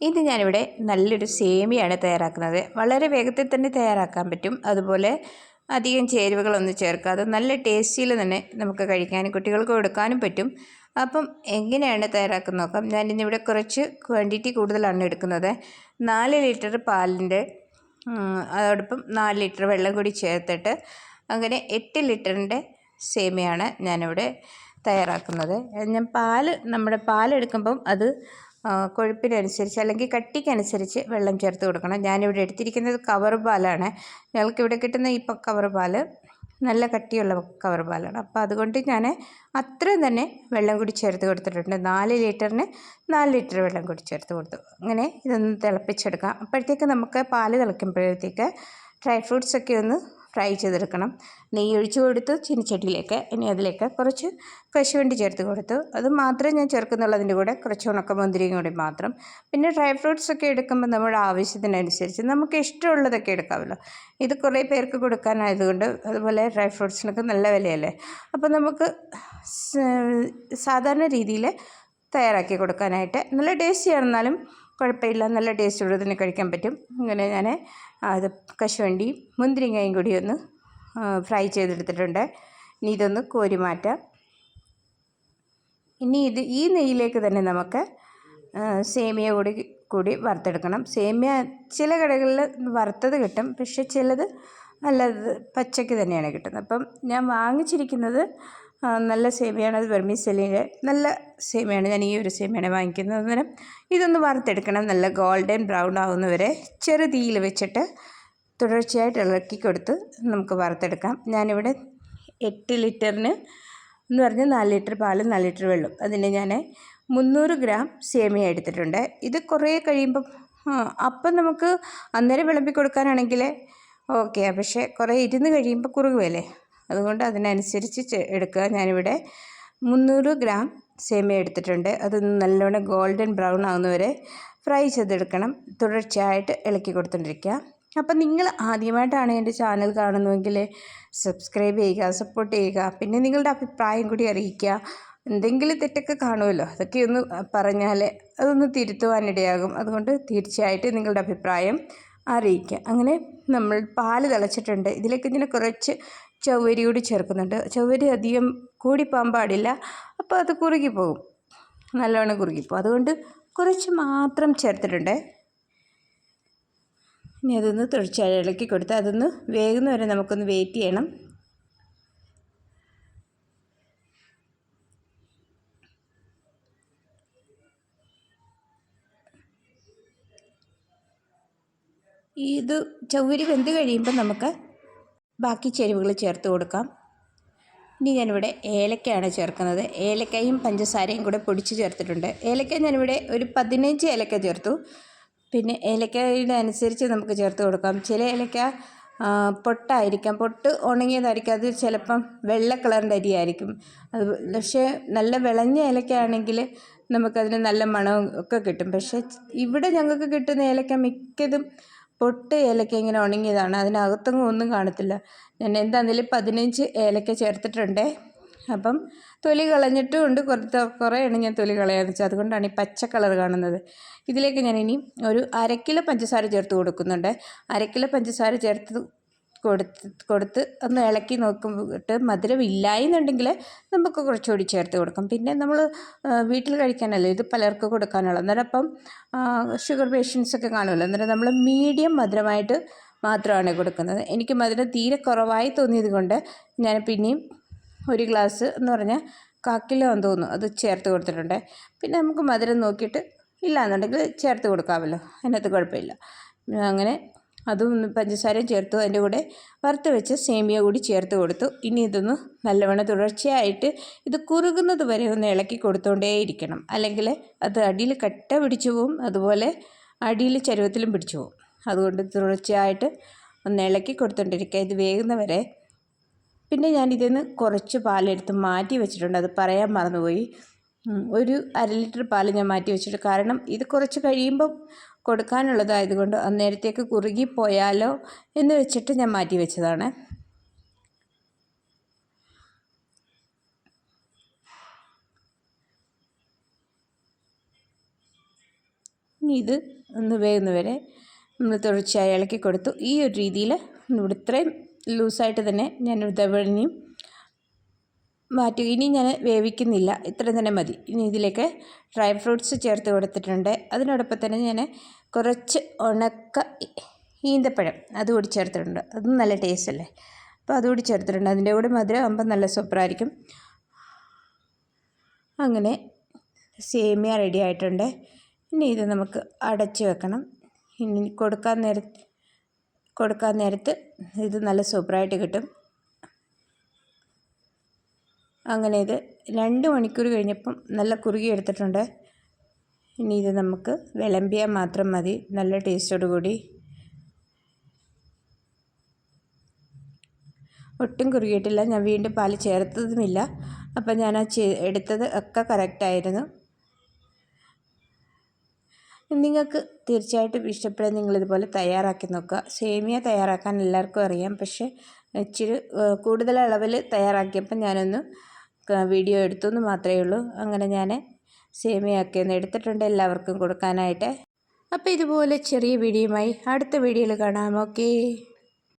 ഇത് ഞാനിവിടെ നല്ലൊരു സേമിയാണ് തയ്യാറാക്കുന്നത്. വളരെ വേഗത്തിൽ തന്നെ തയ്യാറാക്കാൻ പറ്റും. അതുപോലെ അധികം ചേരുവകളൊന്നും ചേർക്കാതെ നല്ല ടേസ്റ്റിൽ തന്നെ നമുക്ക് കഴിക്കാനും കുട്ടികൾക്ക് കൊടുക്കാനും പറ്റും. അപ്പം എങ്ങനെയാണ് തയ്യാറാക്കുന്നത് നോക്കാം. ഞാനിന്നിവിടെ കുറച്ച് ക്വാണ്ടിറ്റി കൂടുതലാണ് എടുക്കുന്നത്. 4 ലിറ്റർ പാലിൻ്റെ അതോടൊപ്പം 4 ലിറ്റർ വെള്ളം കൂടി ചേർത്തിട്ട് അങ്ങനെ 8 ലിറ്ററിൻ്റെ സേമിയാണ് ഞാനിവിടെ തയ്യാറാക്കുന്നത്. ഞാൻ നമ്മുടെ പാലെടുക്കുമ്പം അത് കൊഴുപ്പിനനുസരിച്ച് അല്ലെങ്കിൽ കട്ടിക്കനുസരിച്ച് വെള്ളം ചേർത്ത് കൊടുക്കണം. ഞാനിവിടെ എടുത്തിരിക്കുന്നത് കവർ പാലാണ്. ഞങ്ങൾക്കിവിടെ കിട്ടുന്ന ഈ കവർ പാല് നല്ല കട്ടിയുള്ള കവർ പാലാണ്. അപ്പോൾ അതുകൊണ്ട് ഞാൻ അത്രയും തന്നെ വെള്ളം കൂടി ചേർത്ത് കൊടുത്തിട്ടുണ്ട്. 4 ലിറ്ററിന് 4 ലിറ്റർ വെള്ളം കൂടി ചേർത്ത് കൊടുത്തു. അങ്ങനെ ഇതൊന്ന് തിളപ്പിച്ചെടുക്കാം. അപ്പോഴത്തേക്ക് നമുക്ക് പാല് തിളയ്ക്കുമ്പോഴത്തേക്ക് ഡ്രൈ ഫ്രൂട്ട്സൊക്കെ ഒന്ന് ഫ്രൈ ചെയ്തെടുക്കണം. നെയ്യ് ഒഴിച്ച് കൊടുത്തു ചീനിച്ചട്ടിയിലേക്ക്. ഇനി അതിലേക്ക് കുറച്ച് കശുവണ്ടി ചേർത്ത് കൊടുത്തു. അത് മാത്രമേ ഞാൻ ചേർക്കുന്നുള്ളൂ. അതിൻ്റെ കൂടെ കുറച്ച് ഉണക്കമുന്തിരിയും കൂടി മാത്രം. പിന്നെ ഡ്രൈ ഫ്രൂട്ട്സൊക്കെ എടുക്കുമ്പോൾ നമ്മുടെ ആവശ്യത്തിനനുസരിച്ച് നമുക്ക് ഇഷ്ടമുള്ളതൊക്കെ എടുക്കാമല്ലോ. ഇത് കുറേ പേർക്ക് കൊടുക്കാനായതുകൊണ്ട് അതുപോലെ ഡ്രൈ ഫ്രൂട്ട്സിനൊക്കെ നല്ല വിലയല്ലേ. അപ്പോൾ നമുക്ക് സാധാരണ രീതിയിൽ തയ്യാറാക്കി കൊടുക്കാനായിട്ട് നല്ല ടേസ്റ്റിയാണെന്നാലും കുഴപ്പമില്ല, നല്ല ടേസ്റ്റോടെ തന്നെ കഴിക്കാൻ പറ്റും. അങ്ങനെ ഞാൻ അത് കശുവണ്ടിയും മുന്തിരിങ്ങയും കൂടി ഒന്ന് ഫ്രൈ ചെയ്തെടുത്തിട്ടുണ്ട്. ഇനി ഇതൊന്ന് കോരി മാറ്റാം. ഇനി ഈ നെയ്യിലേക്ക് തന്നെ നമുക്ക് സേമിയ കൂടി വറുത്തെടുക്കണം. സേമിയ ചില കടകളിൽ വറുത്തത് കിട്ടും, പക്ഷേ ചിലത് അല്ലാതെ പച്ചയ്ക്ക് തന്നെയാണ് കിട്ടുന്നത്. അപ്പം ഞാൻ വാങ്ങിച്ചിരിക്കുന്നത് നല്ല സേമിയാണ്. അത് വെർമിസെല്ലിൻ്റെ നല്ല സേമിയാണ്. ഞാൻ ഈ ഒരു സേമിയാണ് വാങ്ങിക്കുന്നത്. അന്നേരം ഇതൊന്ന് വറുത്തെടുക്കണം. നല്ല ഗോൾഡൻ ബ്രൗൺ ആവുന്നവരെ ചെറു തീയിൽ വെച്ചിട്ട് തുടർച്ചയായിട്ട് ഇളക്കി കൊടുത്ത് നമുക്ക് വറുത്തെടുക്കാം. ഞാനിവിടെ 8 ലിറ്ററിന് എന്ന് പറഞ്ഞാൽ 4 ലിറ്റർ പാലും 4 ലിറ്റർ വെള്ളം, അതിന് ഞാൻ 300 ഗ്രാം സേമിയ എടുത്തിട്ടുണ്ട്. ഇത് കുറേ കഴിയുമ്പം അപ്പം നമുക്ക് അന്നേരം വിളമ്പി കൊടുക്കാനാണെങ്കിൽ ഓക്കെ, പക്ഷേ കുറേ ഇരുന്ന് കഴിയുമ്പോൾ കുറുകുമല്ലേ. അതുകൊണ്ട് അതിനനുസരിച്ച് എടുക്കുക. ഞാനിവിടെ 300 ഗ്രാം സേമിയ എടുത്തിട്ടുണ്ട്. അത് നല്ലോണം ഗോൾഡൻ ബ്രൗൺ ആവുന്നവരെ ഫ്രൈ ചെയ്തെടുക്കണം. തുടർച്ചയായിട്ട് ഇളക്കി കൊടുത്തുകൊണ്ടിരിക്കുക. അപ്പം നിങ്ങൾ ആദ്യമായിട്ടാണ് എൻ്റെ ചാനൽ കാണുന്നതെങ്കിൽ സബ്സ്ക്രൈബ് ചെയ്യുക, സപ്പോർട്ട് ചെയ്യുക. പിന്നെ നിങ്ങളുടെ അഭിപ്രായം കൂടി അറിയിക്കുക. എന്തെങ്കിലും തെറ്റൊക്കെ കാണുമല്ലോ, അതൊക്കെ ഒന്ന് പറഞ്ഞാൽ അതൊന്ന് തിരുത്തുവാനിടയാകും. അതുകൊണ്ട് തീർച്ചയായിട്ടും നിങ്ങളുടെ അഭിപ്രായം അറിയിക്കുക. അങ്ങനെ നമ്മൾ പാല് തിളച്ചിട്ടുണ്ട്. ഇതിലേക്ക് ഇങ്ങനെ കുറച്ച് ചവ്വരി കൂടി ചേർക്കുന്നുണ്ട്. ചവ്വരി അധികം കൂടിപ്പോകാൻ പാടില്ല, അപ്പോൾ അത് കുറുകിപ്പോകും, നല്ലോണം കുറുകിപ്പോകും. അതുകൊണ്ട് കുറച്ച് മാത്രം ചേർത്തിട്ടുണ്ട്. ഇനി അതൊന്ന് തുടർച്ചയായി ഇളക്കി കൊടുത്ത് അതൊന്ന് വേകുന്നവരെ നമുക്കൊന്ന് വെയിറ്റ് ചെയ്യണം. ഇത് ചവ്വരി വെന്ത് കഴിയുമ്പോൾ നമുക്ക് ബാക്കി ചേരുവകൾ ചേർത്ത് കൊടുക്കാം. ഇനി ഞാനിവിടെ ഏലക്കയാണ് ചേർക്കുന്നത്. ഏലക്കയും പഞ്ചസാരയും കൂടെ പൊടിച്ച് ചേർത്തിട്ടുണ്ട്. ഏലക്ക ഞാനിവിടെ ഒരു 15 ഏലക്ക ചേർത്തു. പിന്നെ ഏലക്കയുടെ അനുസരിച്ച് നമുക്ക് ചേർത്ത് കൊടുക്കാം. ചില ഏലക്ക പൊട്ടായിരിക്കാം, പൊട്ട് ഉണങ്ങിയതായിരിക്കും. അത് ചിലപ്പം വെള്ള കളറിൻ്റെ അരിയായിരിക്കും. അത് പക്ഷേ നല്ല വിളഞ്ഞ ഏലക്ക ആണെങ്കിൽ നമുക്കതിന് നല്ല മണവും ഒക്കെ കിട്ടും. പക്ഷേ ഇവിടെ ഞങ്ങൾക്ക് കിട്ടുന്ന ഏലക്ക മിക്കതും പൊട്ട് ഏലക്ക ഇങ്ങനെ ഉണങ്ങിയതാണ്. അതിനകത്തൊന്നും ഒന്നും കാണത്തില്ല. ഞാൻ എന്താണെങ്കിലും 15 ഏലക്ക ചേർത്തിട്ടുണ്ട്. അപ്പം തൊലി കളഞ്ഞിട്ടും ഉണ്ട്, കുറേയാണ് ഞാൻ തൊലി കളയാന്ന് വെച്ചാൽ. അതുകൊണ്ടാണ് ഈ പച്ച കളർ കാണുന്നത്. ഇതിലേക്ക് ഞാൻ ഇനി ഒരു 1/2 കിലോ പഞ്ചസാര ചേർത്ത് കൊടുക്കുന്നുണ്ട്. 1/2 കിലോ പഞ്ചസാര ചേർത്ത് കൊടുത്ത് ഒന്ന് ഇളക്കി നോക്കുമ്പോട്ട് മധുരം ഇല്ലായെന്നുണ്ടെങ്കിൽ നമുക്ക് കുറച്ചുകൂടി ചേർത്ത് കൊടുക്കാം. പിന്നെ നമ്മൾ വീട്ടിൽ കഴിക്കാനല്ലേ ഇത്, പലർക്കും കൊടുക്കാനുള്ളത്. അന്നേരം അപ്പം ഷുഗർ പേഷ്യൻസൊക്കെ കാണുമല്ലോ. അന്നേരം നമ്മൾ മീഡിയം മധുരമായിട്ട് മാത്രമാണ് കൊടുക്കുന്നത്. എനിക്ക് മധുരം തീരെ കുറവായി തോന്നിയത് കൊണ്ട് ഞാൻ പിന്നെയും ഒരു ഗ്ലാസ് എന്ന് പറഞ്ഞാൽ 1/4 കിലോ എന്ന് തോന്നുന്നു അത് ചേർത്ത് കൊടുത്തിട്ടുണ്ട്. പിന്നെ നമുക്ക് മധുരം നോക്കിയിട്ട് ഇല്ലയെന്നുണ്ടെങ്കിൽ ചേർത്ത് കൊടുക്കാമല്ലോ, അതിനകത്ത് കുഴപ്പമില്ല. അങ്ങനെ അതും പഞ്ചസാരയും ചേർത്തു. അതിൻ്റെ കൂടെ വറുത്ത് വെച്ച് സേമിയ കൂടി ചേർത്ത് കൊടുത്തു. ഇനി ഇതൊന്ന് നല്ലവണ്ണം തുടർച്ചയായിട്ട് ഇത് കുറുകുന്നത് വരെ ഒന്ന് ഇളക്കി കൊടുത്തുകൊണ്ടേയിരിക്കണം. അല്ലെങ്കിൽ അത് അടിയിൽ കട്ട പിടിച്ചു പോവും, അതുപോലെ അടിയിൽ ചരുവത്തിലും പിടിച്ചു പോവും. അതുകൊണ്ട് തുടർച്ചയായിട്ട് ഒന്ന് ഇളക്കി കൊടുത്തുകൊണ്ടിരിക്കുക ഇത് വേകുന്നവരെ. പിന്നെ ഞാനിതിൽ നിന്ന് കുറച്ച് പാലെടുത്ത് മാറ്റി വെച്ചിട്ടുണ്ട്. അത് പറയാൻ മറന്നുപോയി. ഒരു 1/2 ലിറ്റർ പാൽ ഞാൻ മാറ്റി വെച്ചിട്ട്, കാരണം ഇത് കുറച്ച് കഴിയുമ്പം കൊടുക്കാനുള്ളതായതുകൊണ്ട് അന്നേരത്തേക്ക് കുറുകിപ്പോയാലോ എന്ന് വെച്ചിട്ട് ഞാൻ മാറ്റി വെച്ചതാണ്. ഇനി ഇത് ഒന്ന് വേകുന്ന വരെ നമ്മൾ തുടർച്ചയായി ഇളക്കി കൊടുത്തു. ഈ ഒരു രീതിയിൽ ഇവിടെ ഇത്രയും ലൂസായിട്ട് തന്നെ ഞാൻ ഇതവണിയും മാറ്റി. ഇനി ഞാൻ വേവിക്കുന്നില്ല, ഇത്രയും തന്നെ മതി. ഇനി ഇതിലേക്ക് ഡ്രൈ ഫ്രൂട്ട്സ് ചേർത്ത് കൊടുത്തിട്ടുണ്ട്. അതിനോടൊപ്പം തന്നെ ഞാൻ കുറച്ച് ഉണക്ക ഈന്തപ്പഴം അതുകൂടി ചേർത്തിട്ടുണ്ട്. അതും നല്ല ടേസ്റ്റ് അല്ലേ, അപ്പോൾ അതുകൂടി ചേർത്തിട്ടുണ്ട്. അതിൻ്റെ കൂടെ മധുരം ആകുമ്പോൾ നല്ല സൂപ്പറായിരിക്കും. അങ്ങനെ സേമിയ റെഡി ആയിട്ടുണ്ട്. ഇനി ഇത് നമുക്ക് അടച്ച് വെക്കണം. ഇനി കൊടുക്കാൻ നേരത്ത് ഇത് നല്ല സൂപ്പറായിട്ട് കിട്ടും. അങ്ങനെ ഇത് 2 മണിക്കൂർ കഴിഞ്ഞപ്പം നല്ല കുറുകി എടുത്തിട്ടുണ്ട്. ഇനി ഇത് നമുക്ക് വിളമ്പിയാൽ മാത്രം മതി, നല്ല ടേസ്റ്റോടു കൂടി. ഒട്ടും കുറുകിയിട്ടില്ല, ഞാൻ വീണ്ടും പാൽ ചേർത്തതുമില്ല. അപ്പം ഞാൻ എടുത്തത് ഒക്കെ കറക്റ്റായിരുന്നു. നിങ്ങൾക്ക് തീർച്ചയായിട്ടും ഇഷ്ടപ്പെടാൻ നിങ്ങളിതുപോലെ തയ്യാറാക്കി നോക്കുക. സേമിയ തയ്യാറാക്കാൻ എല്ലാവർക്കും അറിയാം, പക്ഷേ ഇച്ചിരി കൂടുതൽ അളവിൽ തയ്യാറാക്കിയപ്പോൾ ഞാനൊന്ന് വീഡിയോ എടുത്തു എന്ന് മാത്രമേ ഉള്ളൂ. അങ്ങനെ ഞാൻ സേമിയയൊക്കെ ഒന്ന് എടുത്തിട്ടുണ്ട് എല്ലാവർക്കും കൊടുക്കാനായിട്ട്. അപ്പോൾ ഇതുപോലെ ചെറിയ വീഡിയോയുമായി അടുത്ത വീഡിയോയിൽ കാണാം. ഓക്കേ.